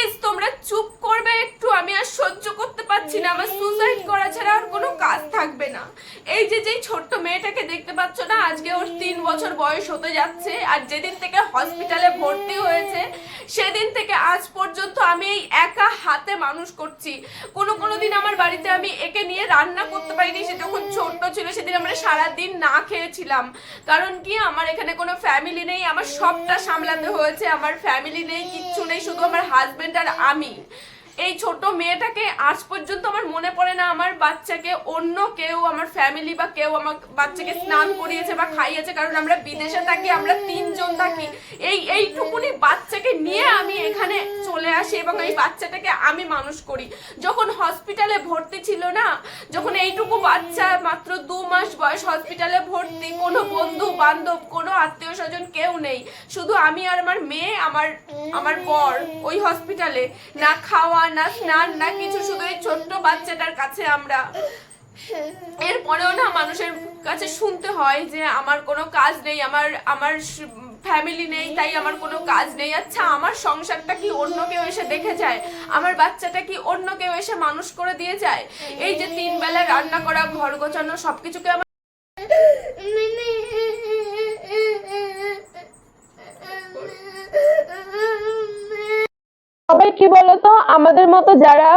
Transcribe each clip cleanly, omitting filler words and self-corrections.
Please তোমরা চুপ করবে একটু, আমি আর সহ্য করতে পারছি না, আমার সুসাইড করা ছাড়া আর কোনো কাজ থাকবে না। এই যে যেই ছোট্ট মেয়েটাকে দেখতে পাচ্ছ না, আজকে ওর 3 বছর বয়স হতে যাচ্ছে, আর যেদিন থেকে হসপিটালে ভর্তি হয়েছে সেদিন থেকে আজ পর্যন্ত আমি এই একা হাতে মানুষ করছি। কোনো দিন আমার বাড়িতে আমি একে নিয়ে রান্না করতে পারিনি। সে যখন ছোট্ট ছিল সেদিন আমরা সারাদিন না খেয়েছিলাম, কারণ কি আমার এখানে কোনো ফ্যামিলি নেই, আমার সবটা সামলাতে হয়েছে। আমার ফ্যামিলি নেই, কিচ্ছু নেই, শুধু আমার হাজবেন্ড আর আমি। এই ছোট মেয়েটাকে আজ পর্যন্ত আমার মনে পড়ে না আমার বাচ্চাকে অন্য কেউ, আমার ফ্যামিলি বা কেউ আমার বাচ্চাকে স্নান করিয়েছে বা খাইয়েছে, কারণ আমরা বিদেশে থাকি, আমরা 3 জন থাকি। এইটুকুনি বাচ্চাকে নিয়ে আমি এখানে চলে আসি এবং এই বাচ্চাটাকে আমি মানুষ করি। যখন হসপিটালে ভর্তি ছিল না, যখন এইটুকু বাচ্চা মাত্র 2 মাস বয়স হসপিটালে ভর্তি, কোনো বন্ধু বান্ধব, কোনো আত্মীয় স্বজন কেউ নেই, শুধু আমি আর আমার মেয়ে, আমার বর ওই হসপিটালে, না খাওয়া না স্নান না কিছু, শুধু এই ছোট্ট বাচ্চাটার কাছে আমরা। এরপরেও না মানুষের কাছে শুনতে হয় যে আমার কোনো কাজ নেই, আমার ফ্যামিলি নেই, তাই আমার কোনো কাজ নেই। আচ্ছা, আমার সংসারটা কি অন্য কেউ এসে দেখে যায়? আমার বাচ্চাটা কি অন্য কেউ এসে মানুষ করে দিয়ে যায়? এই যে 3 বেলা রান্না করা, ঘর গোছানো, সবকিছুকে আমার সবাই কি বলতো, আমাদের মতো যারা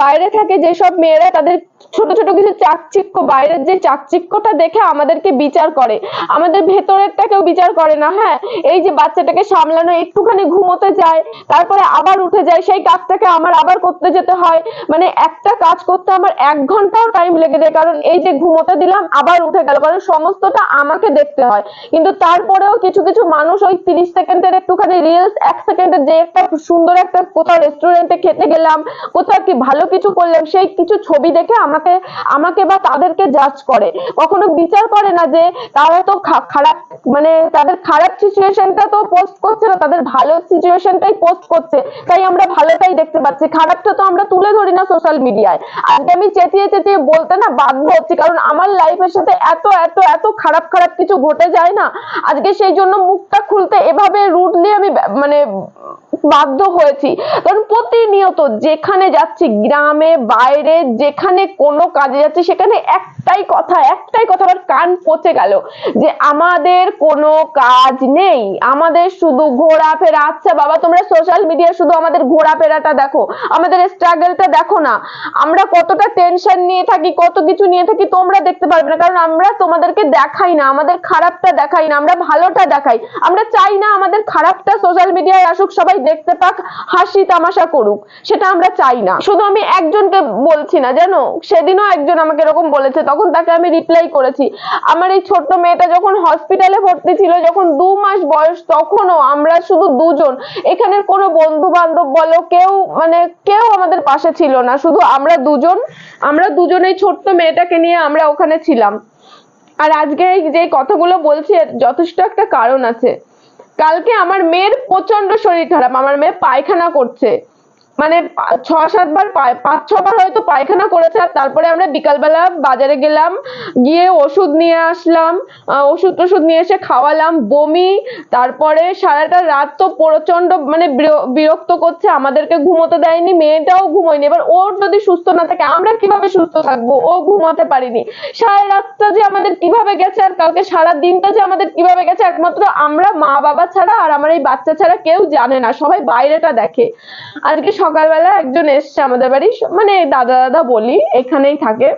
বাইরে থাকে, যেসব মেয়েরা তাদের ছোট ছোট কিছু চাকচিক্য, বাইরের যে চাকচিক্যটা দেখে আমাদেরকে বিচার করে, আমাদের ভেতরেরটা কেউ বিচার করে না। হ্যাঁ, এই যে বাচ্চাটাকে সামলানো, একটুখানি ঘুমোতে যায়, তারপরে আবার উঠে যায়, সেই কাজটাকে আমার আবার করতে যেতে হয়। মানে একটা কাজ করতে আমার 1 ঘন্টাও টাইম লেগে যায়, কারণ এই যে ঘুমোতে দিলাম আবার উঠে গেল, কারণ সমস্তটা আমাকে দেখতে হয়। কিন্তু তারপরেও কিছু কিছু মানুষ ওই 30 সেকেন্ডের একটুখানি রিলস, 1 সেকেন্ডের যে একটা সুন্দর একটা কোথাও রেস্টুরেন্টে খেতে গেলাম, কোথাও কি ভালো কিছু করলাম, সেই কিছু ছবি দেখে আমাকে বা তাদেরকে জাজ করে, কখনো বিচার করে না যে তারা তো খারাপ, মানে তাদের খারাপ সিচুয়েশনটা তো পোস্ট করছে না, তাদের ভালো সিচুয়েশনটাই পোস্ট করছে, তাই আমরা ভালোটাই দেখতে পাচ্ছি, খারাপটা তো আমরা তুলে ধরি না সোশ্যাল মিডিয়ায়। আজকে আমি চেঁচিয়ে চেঁচিয়ে বলতে না বাধ্য হচ্ছি, কারণ আমার লাইফের সাথে এত এত এত খারাপ খারাপ কিছু ঘটে যায় না, আজকে সেই জন্য মুখটা খুলতে এভাবে রুডলি আমি মানে বাধ্য হয়েছি। কারণ প্রতিনিয়ত যেখানে যাচ্ছি, গ্রামে বাইরে যেখানে কোনো কাজে যাচ্ছি, সেখানে একটাই কথা আমার কান পচে গেল যে আমাদের কোনো কাজ নেই, আমাদের শুধু ঘোরাফেরা। আচ্ছা বাবা, তোমরা সোশ্যাল মিডিয়া শুধু আমাদের ঘোরাফেরাটা দেখো, আমাদের স্ট্রাগলটা দেখো না, আমরা কতটা টেনশন নিয়ে থাকি, কত কিছু নিয়ে থাকি, তোমরা দেখতে পারবে না, কারণ আমরা তোমাদেরকে দেখাই না, আমাদের খারাপটা দেখাই না, আমরা ভালোটা দেখাই। আমরা চাই না আমাদের খারাপটা সোশ্যাল মিডিয়ায় আসুক, সবাই দেখতে পাক, হাসি তামাশা করুক, সেটা আমরা চাই না। শুধু আমি একজনকে বলছি না, জানো, সেদিনও একজন আমাকে এরকম বলেছে, তখন তাকে আমি রিপ্লাই করেছি। আমার এই ছোট্ট মেয়েটা যখন হসপিটালে ভর্তি ছিল, যখন 2 মাস বয়স, তখনও আমরা শুধু 2 জন, এখানের কোনো বন্ধু বান্ধব বলো, কেউ আমাদের পাশে ছিল না, শুধু আমরা দুজন এই ছোট্ট মেয়েটাকে নিয়ে আমরা ওখানে ছিলাম। আর আজকে যে কথাগুলো বলছি, যথেষ্ট একটা কারণ আছে। কালকে আমার মেয়ের প্রচন্ড শরীর খারাপ, আমার মেয়ে পায়খানা করছে, মানে 6-7 বার, 5-6 বার হয়তো পায়খানা করেছে। আর তারপরে আমরা বিকালবেলা বাজারে গেলাম, গিয়ে ওষুধ নিয়ে আসলাম, ওষুধ নিয়ে এসে খাওয়ালাম, বমি, তারপরে সারাটা রাত তো প্রচন্ড মানে বিরক্ত করছে, আমাদেরকে ঘুমোতে দেয়নি, মেয়েটাও ঘুমোয়নি। এবার ওর যদি সুস্থ না থাকে, আমরা কিভাবে সুস্থ থাকবো? ও ঘুমাতে পারিনি, সারা রাতটা যে আমাদের কিভাবে গেছে, আর কালকে সারা দিনটা যে আমাদের কিভাবে গেছে, একমাত্র আমরা, মা বাবা ছাড়া আর আমার এই বাচ্চা ছাড়া কেউ জানে না, সবাই বাইরেটা দেখে। আজকে সকালবেলা একজন এসছে আমাদের বাড়ি, মানে দাদা বলি, এখানেই থাকে।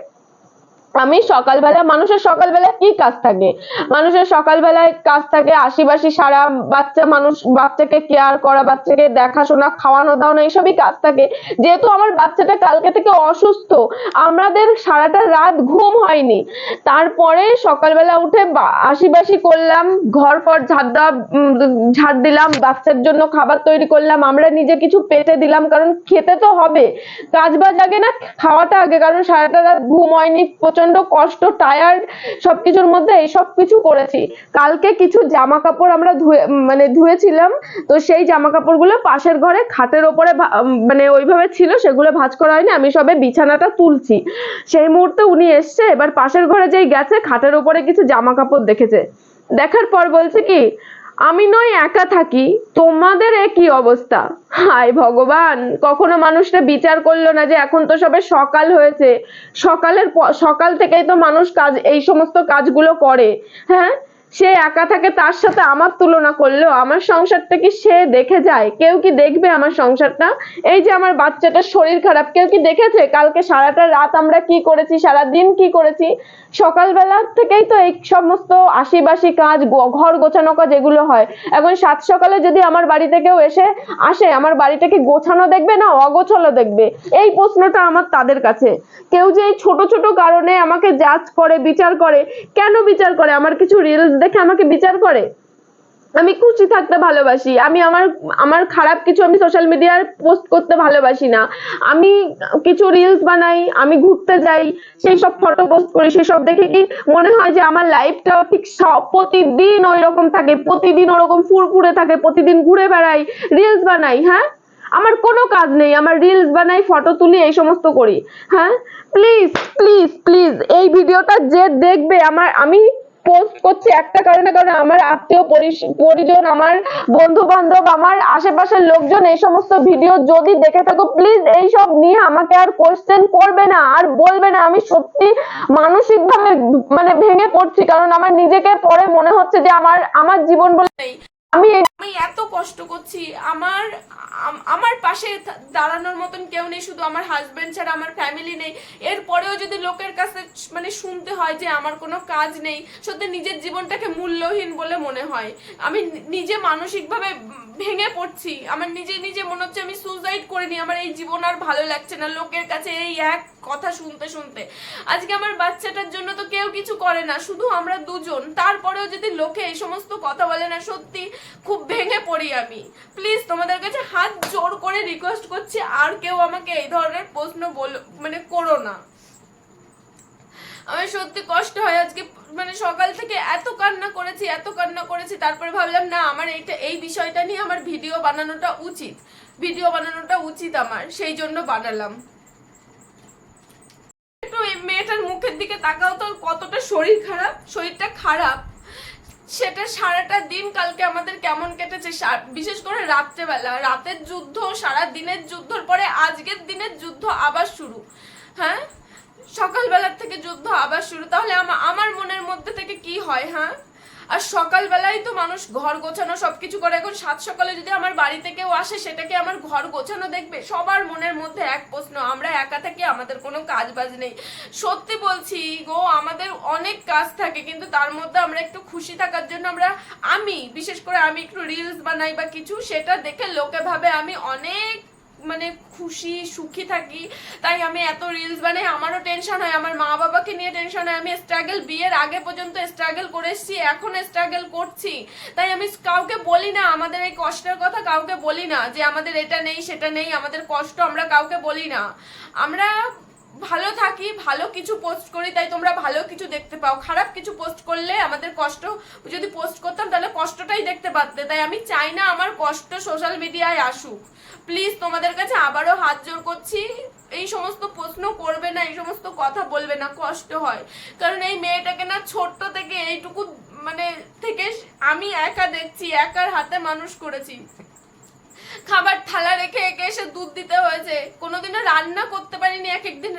আমি সকালবেলা, মানুষের সকালবেলা কি কাজ থাকে? মানুষের সকালবেলায় কাজ থাকে আশিবাসি সারা, বাচ্চাকে কেয়ার করা, বাচ্চাকে দেখাশোনা, খাওয়ানো দাওয়ানো, এইসবই কাজ থাকে। যেহেতু আমার বাচ্চাটা কালকে থেকে অসুস্থ, আমাদের সারাটা রাত ঘুম হয়নি। তারপরে সকালবেলা উঠে আশিবাসি করলাম, ঘর পর ঝাড় দিলাম, বাচ্চার জন্য খাবার তৈরি করলাম, আমরা নিজে কিছু পেটে দিলাম, কারণ খেতে তো হবে, কাজ বাজ আগে না, খাওয়াটা আগে, কারণ সারাটা রাত ঘুম হয়নি, প্রচন্ড কষ্ট, টায়ার্ড, সবকিছুর মধ্যে এইসব কিছু করেছি। কালকে কিছু জামা কাপড় আমরা ধুয়েছিলাম, তো সেই জামা কাপড়গুলো পাশের ঘরে খাটের ওপরে মানে ওইভাবে ছিল, সেগুলো ভাঁজ করা হয়নি, আমি সবে বিছানাটা তুলছি, সেই মুহূর্তে উনি এসছে। এবার পাশের ঘরে যেই গেছে, খাটের ওপরে কিছু জামা কাপড় দেখেছে, দেখার পর বলছে কি, আমি নয় একা থাকি, তোমাদের একই অবস্থা। হায় ভগবান, কখনো মানুষটা বিচার করলো না যে এখন তো সবে সকাল হয়েছে, সকাল থেকেই তো মানুষ এই সমস্ত কাজগুলো করে। হ্যাঁ, সে একা থাকে, তার সাথে আমার তুলনা করলো। আমার সংসারটা কি সে দেখে যায়? কেউ কি দেখবে আমার সংসারটা? এই যে আমার বাচ্চাটার শরীর খারাপ, কেউ কি দেখেছে কালকে সারাটা রাত আমরা কি করেছি, সারাদিন কি করেছি? সকালবেলা থেকেই তো এই সমস্ত আশিবাসি কাজ, ঘর গোছানো কাজ এগুলো হয়। এখন সাত সকালে যদি আমার বাড়িতে কেউ আসে, আমার বাড়িটা কি গোছানো দেখবে না অগোছালো দেখবে? এই প্রশ্নটা আমার তাদের কাছে। কেউ যে এই ছোট ছোট কারণে আমাকে জাজ করে, বিচার করে। কেন বিচার করে? আমার কিছু রিলস দেখে আমাকে বিচার করে? আমি খুশি থাকতে ভালোবাসি। আমি আমার খারাপ কিছু আমি সোশ্যাল মিডিয়ায় পোস্ট করতে ভালোবাসি না। আমি কিছু রিলস বানাই, আমি ঘুরতে যাই, সেই সব ফটো পোস্ট করি। সেসব দেখে কি মনে হয় যে আমার লাইফটাও ঠিক প্রতিদিন ওই রকম থাকে, প্রতিদিন ওরকম ফুরফুরে থাকে, প্রতিদিন ঘুরে বেড়াই, রিলস বানাই? হ্যাঁ, আমার কোনো কাজ নেই, আমার রিলস বানাই, ফটো তুলি, এই সমস্ত করি। হ্যাঁ, প্লিজ প্লিজ প্লিজ এই ভিডিওটা যে দেখবে, আমি পোস্ট করছি একটা কারণে, কারণ আমার আত্মীয় পরিজন, আমার বন্ধু বান্ধব, আমার আশেপাশের লোকজন এই সমস্ত ভিডিও যদি দেখে থাকো, প্লিজ এইসব নিয়ে আমাকে আর কোশ্চেন করবে না, আর বলবে না। আমি সত্যি মানসিক ভাবে মানে ভেঙে পড়ছি, কারণ আমার নিজেকে পরে মনে হচ্ছে যে আমার জীবন বলে আমি এত কষ্ট করছি, আমার পাশে দাঁড়ানোর মতন কেউ নেই, শুধু আমার হাজবেন্ড ছাড়া আমার ফ্যামিলি নেই। এরপরেও যদি লোকের কাছে মানে শুনতে হয় যে আমার কোনো কাজ নেই, সত্যি নিজের জীবনটাকে মূল্যহীন বলে মনে হয়। আমি নিজে মানসিকভাবে ভেঙে পড়ছি, আমার নিজে মনে হচ্ছে আমি সুসাইড করে নি। আমার এই জীবন আর ভালো লাগছে না লোকের কাছে এই এক কথা শুনতে শুনতে। আজকে আমার বাচ্চাটার জন্য তো কেউ কিছু করে না, শুধু আমরা দুজন। তারপরেও যদি লোকে এই সমস্ত কথা বলে না, সত্যি খুব ভেঙে পড়ি আমি। প্লিজ তোমাদের কাছে হাত জোর করে রিকোয়েস্ট করছি, আর কেউ আমাকে এই ধরনের প্রশ্ন মানে করো না। আমার সত্যি কষ্ট হয়। আজকে মানে সকাল থেকে এত কান্না করেছি, তারপরে ভাবলাম না, আমার এই বিষয়টা নিয়ে আমার ভিডিও বানানোটা উচিত আমার, সেই জন্য বানালাম। একটু এই মেয়েটার মুখের দিকে তাকাও তো, কতটা শরীরটা খারাপ। সেটা সারাটা দিন কালকে আমাদের কেমন কেটেছে, বিশেষ করে রাত্রেবেলা, রাতের যুদ্ধ, সারা দিনের যুদ্ধর পরে আজকের দিনের যুদ্ধ আবার শুরু। হ্যাঁ, সকালবেলার থেকে যুদ্ধ আবার শুরু। তাহলে আমার মনের মধ্যে থেকে কি হয়? হ্যাঁ, আর সকালবেলায় তো মানুষ ঘর গোছানো সবকিছু করে। এখন সাত সকালে যদি আমার বাড়িতে কেউ আসে, সেটাকে আমার ঘর গোছানো দেখবে? সবার মনের মধ্যে এক প্রশ্ন, আমরা একা থাকি, আমাদের কোনো কাজ বাজ নেই। সত্যি বলছি গো, আমাদের অনেক কাজ থাকে, কিন্তু তার মধ্যে আমরা একটু খুশি থাকার জন্য বিশেষ করে আমি একটু রিলস বানাই বা কিছু, সেটা দেখে লোকে ভাবে আমি অনেক মানে খুশি সুখী থাকি, তাই আমি এত রিলস বানাই। আমারও টেনশন হয়, আমার মা বাবাকে নিয়ে টেনশন হয়। আমি বিয়ের আগে পর্যন্ত স্ট্রাগল করে এসেছি, এখন স্ট্রাগল করছি, তাই আমি কাউকে বলি না আমাদের এই কষ্টের কথা, কাউকে বলি না যে আমাদের এটা নেই সেটা নেই, আমাদের কষ্ট আমরা কাউকে বলি না। আমরা ভালো থাকি, ভালো কিছু পোস্ট করি, তাই তোমরা ভালো কিছু দেখতে পাও। খারাপ কিছু পোস্ট করলে আমাদের কষ্ট, যদি পোস্ট করতাম তাহলে কষ্টটাই দেখতে পারতে। তাই আমি চাই না আমার কষ্ট সোশ্যাল মিডিয়ায় আসুক। প্লিজ তোমাদের কাছে আবারও হাত জোর করছি, এই সমস্ত প্রশ্ন করবে না, এই সমস্ত কথা বলবে না, কষ্ট হয়। কারণ এই মেয়েটাকে না ছোট্ট থেকে এইটুকু মানে থেকে আমি একা দেখছি, একার হাতে মানুষ করেছি। খাবার থালা রেখে একে এসে দুধ দিতে হয়েছে, কোনোদিনও রান্না করতে পারিনি, এক একদিন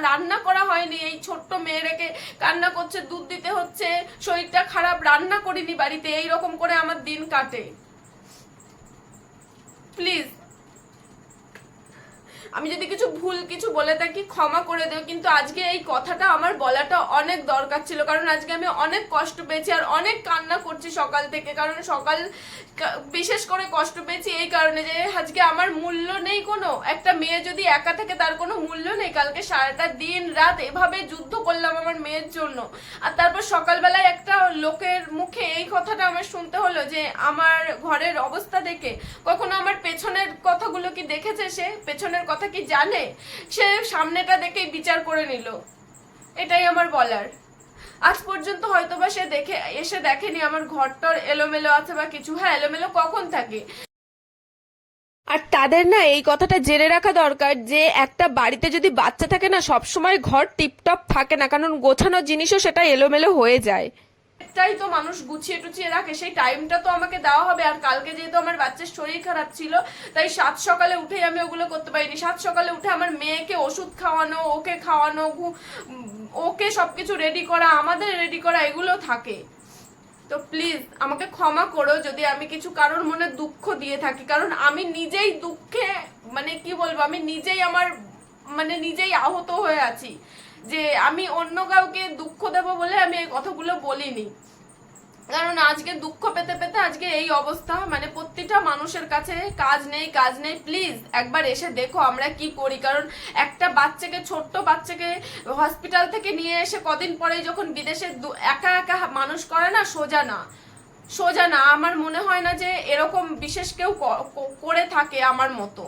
রান্না করা হয়নি। এই ছোট্ট মেয়ে রেখে কান্না করছে, দুধ দিতে হচ্ছে, শরীরটা খারাপ, রান্না করিনি বাড়িতে, এইরকম করে আমার দিন কাটে। প্লিজ আমি যদি ভুল কিছু বলে থাকি ক্ষমা করে দেও, কিন্তু আজকে এই কথাটা আমার বলাটা অনেক দরকার ছিল। কারণ আজকে আমি অনেক কষ্ট পেয়েছি আর অনেক কান্না করছি সকাল থেকে। কারণ বিশেষ করে কষ্ট পেয়েছি এই কারণে যে আজকে আমার মূল্য নেই কোনো। একটা মেয়ে যদি একা থাকে তার কোনো মূল্য নেই। কালকে সারাটা দিন রাত এভাবে যুদ্ধ করলাম আমার মেয়ের জন্য, আর তারপর সকালবেলায় একটা লোকের মুখে এই কথাটা আমার শুনতে হলো যে আমার ঘরের অবস্থা দেখে। কখনো আমার পেছনের কথাগুলো কি দেখেছে? সে পেছনের কথা কি জানে? সে সামনেটা দেখেই বিচার করে নিল। এটাই আমার বলার। আজ পর্যন্ত হয়তোবা সে এসে দেখেনি আমার ঘরটার এলোমেলো আছে বা কিছু। হ্যাঁ, এলোমেলো কখন থাকে? আর তাদের না এই কথাটা জেনে রাখা দরকার যে একটা বাড়িতে যদি বাচ্চা থাকে না, সবসময় ঘর টিপটপ থাকে না, কারণ গোছানো জিনিসও সেটা এলোমেলো হয়ে যায়। এটাই তো মানুষ গুছিয়ে টুছিয়ে রাখে, সেই টাইমটা তো আমাকে দেওয়া হবে। আর কালকে যেহেতু আমার বাচ্চার শরীর খারাপ ছিল, তাই 7 সকালে উঠেই আমি ওগুলো করতে পারিনি। 7 সকালে উঠে আমার মেয়েকে ওষুধ খাওয়ানো, ওকে খাওয়ানো, ওকে সবকিছু রেডি করা, আমাদের রেডি করা, এগুলো থাকে। তো প্লিজ আমাকে ক্ষমা করো যদি আমি কিছু কারোর মনে দুঃখ দিয়ে থাকি, কারণ আমি নিজেই দুঃখে, মানে কি বলবো, আমি নিজেই নিজেই আহত হয়ে আছি যে আমি অন্য কাউকে দুঃখ দেবো বলে আমি এই কথাগুলো বলিনি। কারণ আজকে দুঃখ পেতে পেতে আজকে এই অবস্থা, মানে প্রত্যেকটা মানুষের কাছে কাজ নেই। প্লিজ একবার এসে দেখো আমরা কি করি। কারণ একটা বাচ্চাকে, ছোট্ট বাচ্চাকে হসপিটাল থেকে নিয়ে এসে কদিন পরেই যখন বিদেশে একা একা মানুষ করে না, সোজা না। আমার মনে হয় না যে এরকম বিশেষ কেউ করে থাকে আমার মতো।